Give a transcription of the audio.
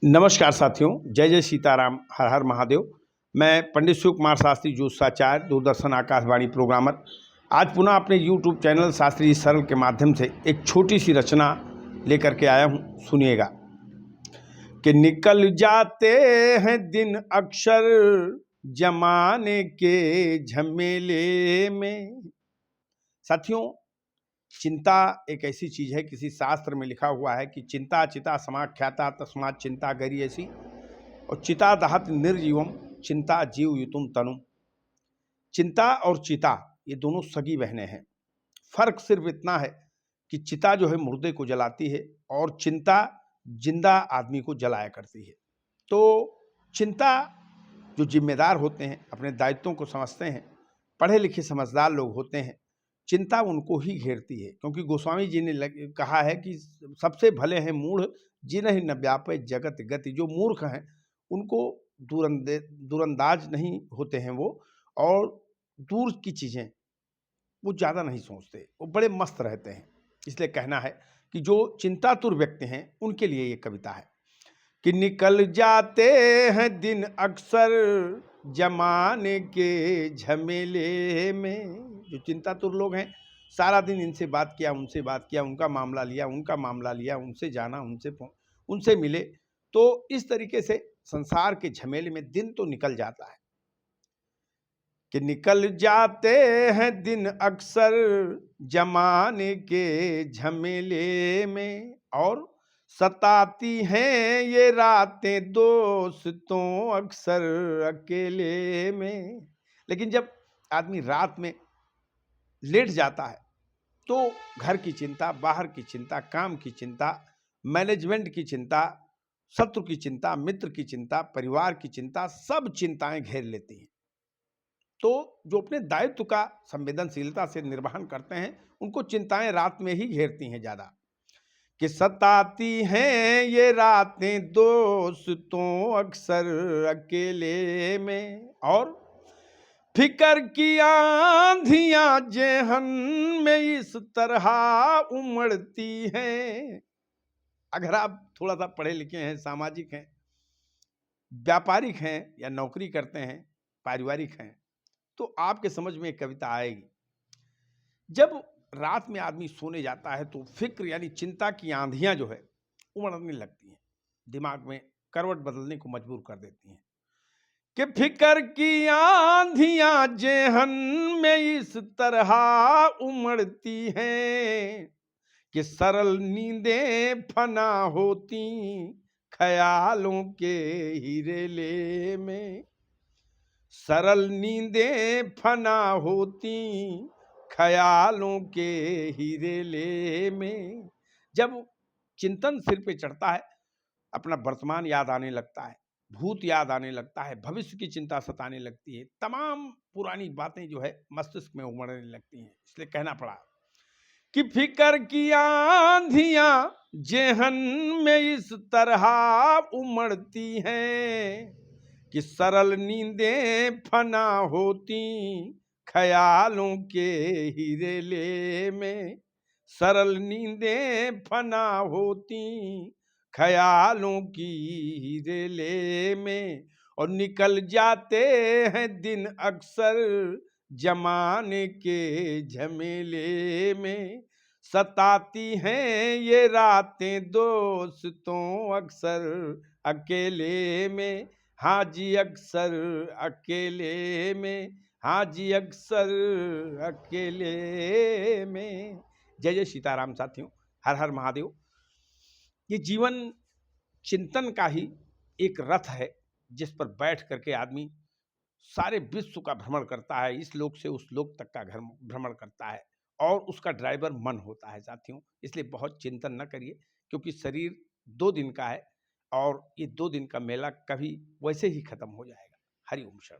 नमस्कार साथियों, जय जय सीताराम, हर हर महादेव। मैं पंडित शिव कुमार शास्त्री ज्योतिषाचार्य, दूरदर्शन आकाशवाणी प्रोग्रामर, आज पुनः अपने YouTube चैनल शास्त्री सरल के माध्यम से एक छोटी सी रचना लेकर के आया हूँ। सुनिएगा कि निकल जाते हैं दिन अक्सर जमाने के झमेले में। साथियों, चिंता एक ऐसी चीज है, किसी शास्त्र में लिखा हुआ है कि चिंता चिता समाख्याता तस्मात् चिंता गरी ऐसी, और चिता दहत निर्जीवम चिंता जीव युतुम तनुम। चिंता और चिता ये दोनों सगी बहनें हैं। फर्क सिर्फ इतना है कि चिता जो है मुर्दे को जलाती है और चिंता जिंदा आदमी को जलाया करती है। तो चिंता जो जिम्मेदार होते हैं, अपने दायित्वों को समझते हैं, पढ़े लिखे समझदार लोग होते हैं, चिंता उनको ही घेरती है। क्योंकि गोस्वामी जी ने कहा है कि सबसे भले हैं मूढ़ जिन्हि न व्यापे जगत गति। जो मूर्ख हैं उनको दूरंदाज नहीं होते हैं वो, और दूर की चीज़ें वो ज़्यादा नहीं सोचते, वो बड़े मस्त रहते हैं। इसलिए कहना है कि जो चिंतातुर व्यक्ति हैं उनके लिए ये कविता है कि निकल जाते हैं दिन अक्सर जमाने के झमेले में। जो चिंतातुर लोग हैं, सारा दिन इनसे बात किया, उनसे बात किया, उनका मामला लिया, उनसे जाना, उनसे मिले, तो इस तरीके से संसार के झमेले में दिन तो निकल जाता है। कि निकल जाते हैं दिन अक्सर जमाने के झमेले में, और सताती हैं ये रातें दोस्तों अक्सर अकेले में। लेकिन जब आदमी रात में लेट जाता है तो घर की चिंता, बाहर की चिंता, काम की चिंता, मैनेजमेंट की चिंता, शत्रु की चिंता, मित्र की चिंता, परिवार की चिंता, सब चिंताएं घेर लेती हैं। तो जो अपने दायित्व का संवेदनशीलता से निर्वहन करते हैं उनको चिंताएं रात में ही घेरती हैं ज्यादा। कि सताती हैं ये रातें दोस्तों अक्सर अकेले में, और फिकर की आंधियां जेहन में इस तरह उमड़ती हैं। अगर आप थोड़ा सा पढ़े लिखे हैं, सामाजिक हैं, व्यापारिक हैं या नौकरी करते हैं, पारिवारिक हैं, तो आपके समझ में एक कविता आएगी। जब रात में आदमी सोने जाता है तो फिक्र यानी चिंता की आंधियां जो है उमड़ने लगती हैं, दिमाग में करवट बदलने को मजबूर कर देती हैं। कि फिक्र की आंधियां जेहन में इस तरह उमड़ती हैं, कि सरल नींदें फना होती ख्यालों के हिरेले में। सरल नींदें फना होती ख्यालों के हिरेले में। जब चिंतन सिर पे चढ़ता है, अपना वर्तमान याद आने लगता है, भूत याद आने लगता है, भविष्य की चिंता सताने लगती है, तमाम पुरानी बातें जो है मस्तिष्क में उमड़ने लगती हैं। इसलिए कहना पड़ा कि फिकर की आंधियां जेहन में इस तरह उमड़ती हैं, कि सरल नींदें फना होती ख्यालों के हिरेले में। सरल नींदें फना होती ख्यालों की हिरेले में, और निकल जाते हैं दिन अक्सर जमाने के झमेले में। सताती हैं ये रातें दोस्तों अक्सर अकेले में। हाँ जी अक्सर अकेले में, हाँ जी अक्सर अकेले में। जय जय सीताराम साथियों, हर हर महादेव। ये जीवन चिंतन का ही एक रथ है जिस पर बैठ करके आदमी सारे विश्व का भ्रमण करता है, इस लोक से उस लोक तक का घर भ्रमण करता है, और उसका ड्राइवर मन होता है साथियों। इसलिए बहुत चिंतन न करिए, क्योंकि शरीर 2 दिन का है और ये 2 दिन का मेला कभी वैसे ही खत्म हो जाएगा। हरि ओम शरण।